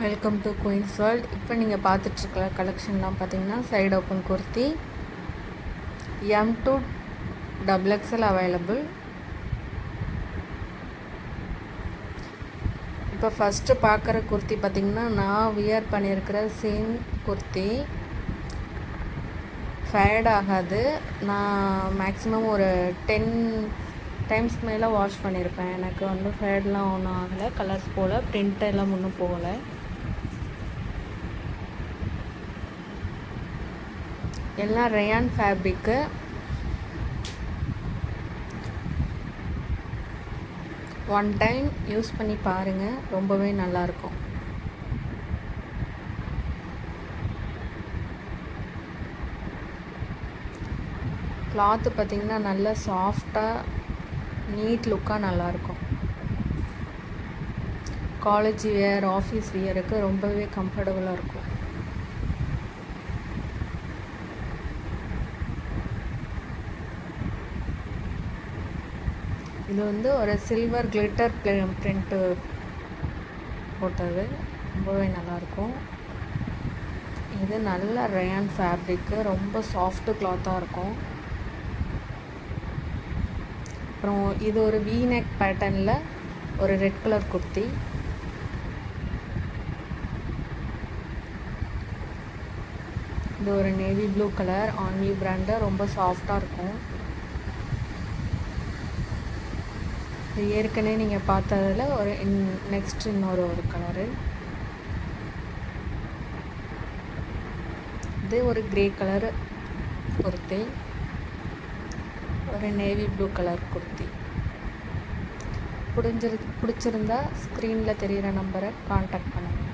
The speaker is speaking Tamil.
Welcome to queens world. இப்போ நீங்கள் பார்த்துட்ருக்க கலெக்ஷன்லாம் பார்த்தீங்கன்னா side open kurti M2 XXL available. இப்போ ஃபஸ்ட்டு பார்க்குற குர்த்தி பார்த்திங்கன்னா நான் வியர் பண்ணியிருக்கிற சேம் குர்த்தி. ஃபேட் ஆகாது. நான் மேக்ஸிமம் ஒரு 10 டைம்ஸ் மேலே வாஷ் பண்ணியிருப்பேன். எனக்கு வந்து ஃபேட்லாம் ஒன்றும் ஆகலை, கலர்ஸ் போல், பிரிண்ட் எல்லாம் ஒன்றும் போகலை. எல்லாம் rayon fabric. One time use பண்ணி பாருங்கள், ரொம்பவே நல்லாயிருக்கும். கிளாத்து பார்த்திங்கன்னா நல்ல சாஃப்டாக நீட் லுக்காக நல்லாயிருக்கும். காலேஜ் வியர், ஆஃபீஸ் வியருக்கு ரொம்பவே கம்ஃபர்டபுளாக இருக்கும். இது வந்து ஒரு சில்வர் கிளிட்டர் பிரிண்ட்டு போட்டது, ரொம்பவே நல்லாயிருக்கும். இது நல்ல ரயான் ஃபேப்ரிக்கு, ரொம்ப சாஃப்ட்டு கிளாத்தாக இருக்கும். அப்புறம் இது ஒரு வீநெக் பேட்டர்னில் ஒரு ரெட் கலர் குர்த்தி. இது ஒரு நேவி ப்ளூ கலர், ஆன்வி பிராண்டு, ரொம்ப சாஃப்டாக இருக்கும். இது ஏற்கனவே நீங்கள் பார்த்ததில் ஒரு நெக்ஸ்ட் இன்னொரு கலரு. இது ஒரு கிரே கலர் குர்த்தி, ஒரு நேவி ப்ளூ கலர் குர்த்தி. பிடிச்சிருந்தா ஸ்க்ரீனில் தெரிகிற நம்பரை காண்டாக்ட் பண்ணுங்கள்.